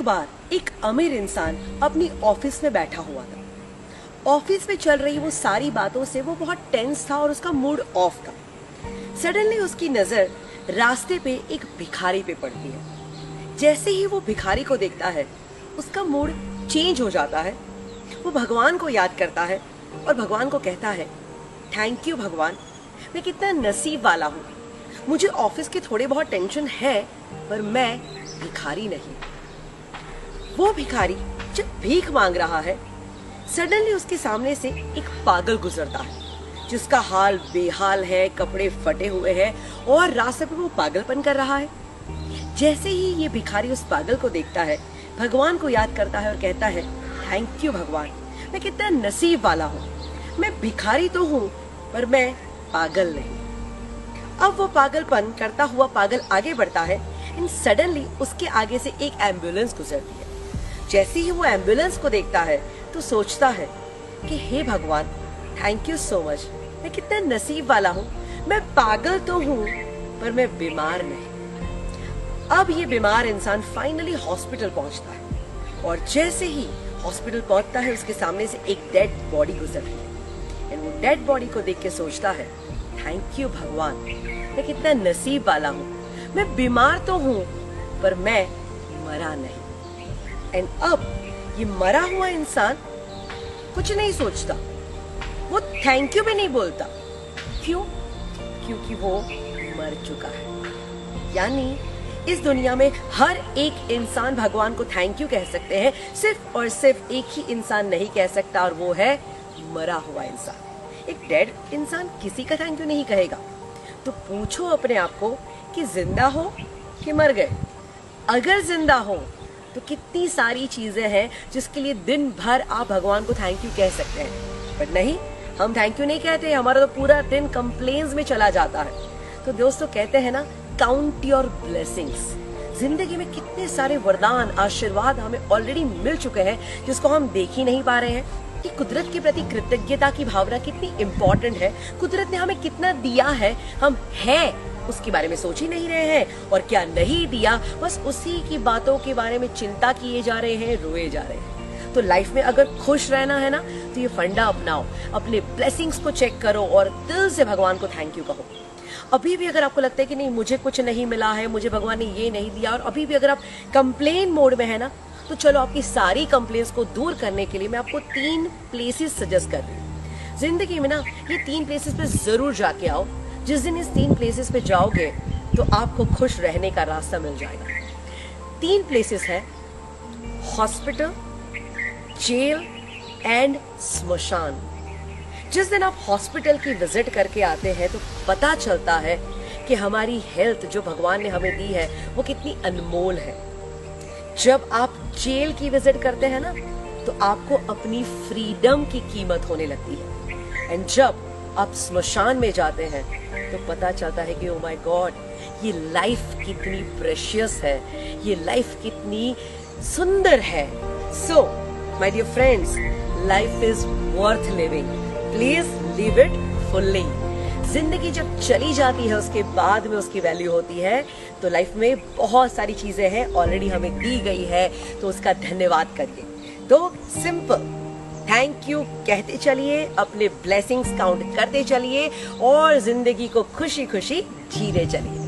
बार एक अमीर इंसान अपनी ऑफिस में बैठा हुआ था। ऑफिस में चल रही वो सारी बातों से वो बहुत टेंस था और उसका मूड ऑफ था। सडनली उसकी नजर रास्ते पे एक भिखारी पे पड़ती है। जैसे ही वो भिखारी को देखता है उसका मूड चेंज हो जाता है। वो भगवान को याद करता है और भगवान को कहता है, थैंक यू भगवान, मैं कितना नसीब वाला हूँ। मुझे ऑफिस की थोड़ी बहुत टेंशन है पर मैं भिखारी नहीं। वो भिखारी जब भीख मांग रहा है, सडनली उसके सामने से एक पागल गुजरता है जिसका हाल बेहाल है, कपड़े फटे हुए हैं और रास्ते पे वो पागलपन कर रहा है। जैसे ही ये भिखारी उस पागल को देखता है, भगवान को याद करता है और कहता है, थैंक यू भगवान, मैं कितना नसीब वाला हूँ। मैं भिखारी तो हूँ पर मैं पागल नहीं। अब वो पागलपन करता हुआ पागल आगे बढ़ता है एंड सडनली उसके आगे से एक एम्बुलेंस गुजरती है। जैसे ही वो एम्बुलेंस को देखता है तो सोचता है कि हे भगवान, थैंक यू सो मच, मैं कितना नसीब वाला हूँ। मैं पागल तो हूँ पर मैं बीमार नहीं। अब ये बीमार इंसान फाइनली हॉस्पिटल पहुंचता है और जैसे ही हॉस्पिटल पहुंचता है उसके सामने से एक डेड बॉडी गुजरती है एंड वो डेड बॉडी को देख के सोचता है, थैंक यू भगवान, मैं कितना नसीब वाला हूँ। मैं बीमार तो हूँ पर मैं मरा नहीं। एंड अब ये मरा हुआ इंसान कुछ नहीं सोचता, वो थैंक यू भी नहीं बोलता। क्यों? क्योंकि वो मर चुका है। यानी इस दुनिया में हर एक इंसान भगवान को थैंक यू कह सकते हैं, सिर्फ और सिर्फ एक ही इंसान नहीं कह सकता और वो है मरा हुआ इंसान। एक डेड इंसान किसी का थैंक यू नहीं कहेगा। तो पूछो अपने आप को कि जिंदा हो कि मर गए। अगर जिंदा हो तो कितनी सारी चीजें हैं जिसके लिए दिन भर आप भगवान को थैंक यू कह सकते हैं, बट नहीं, हम थैंक यू नहीं कहते। हमारा तो पूरा दिन कंप्लेन्स में चला जाता है। तो दोस्तों कहते हैं ना, काउंट योर ब्लेसिंग्स। जिंदगी में कितने सारे वरदान, आशीर्वाद हमें ऑलरेडी मिल चुके हैं जिसको हम देख ही नहीं पा रहे हैं। कि कुदरत के प्रति कृतज्ञता की भावना कितनी इम्पोर्टेंट है। कुदरत ने हमें कितना दिया है, हम हैं उसके बारे में सोच ही नहीं रहे हैं, और क्या नहीं दिया बस उसी की बातों के बारे में चिंता किए जा रहे हैं, रोए जा रहे हैं। तो लाइफ में अगर खुश रहना है ना तो ये फंडा अपनाओ, अपने ब्लेसिंग्स को चेक करो और दिल से भगवान को थैंक यू कहो। अभी भी अगर आपको लगता है कि नहीं मुझे कुछ नहीं मिला है, मुझे भगवान ने ये नहीं दिया, और अभी भी अगर आप कंप्लेन मोड में है ना, तो चलो आपकी सारी कंप्लेंट्स को दूर करने के लिए मैं आपको 3 प्लेसेस सजेस्ट कर रही हूँ। जिंदगी में ना ये 3 प्लेसेस पे जरूर जाके आओ। जिस दिन इस 3 प्लेसेस पे जाओगे तो आपको खुश रहने का रास्ता मिल जाएगा। 3 प्लेसेस है हॉस्पिटल, जेल एंड स्मशान। जिस दिन आप हॉस्पिटल की विजिट करके आते हैं तो पता चलता है कि हमारी हेल्थ जो भगवान ने हमें दी है वो कितनी अनमोल है। जब आप जेल की विजिट करते हैं ना तो आपको अपनी फ्रीडम की कीमत होने लगती है। एंड जब आप स्मशान में जाते हैं तो पता चलता है कि ओ माय गॉड, ये लाइफ कितनी प्रेशियस है, ये लाइफ कितनी सुंदर है। So my dear friends, life is worth living, please live it fully. जिंदगी जब चली जाती है उसके बाद में उसकी वैल्यू होती है। तो लाइफ में बहुत सारी चीजें हैं ऑलरेडी हमें दी गई है, तो उसका धन्यवाद करिए। तो सिंपल थैंक यू कहते चलिए, अपने ब्लेसिंग्स काउंट करते चलिए और जिंदगी को खुशी खुशी जीने चलिए।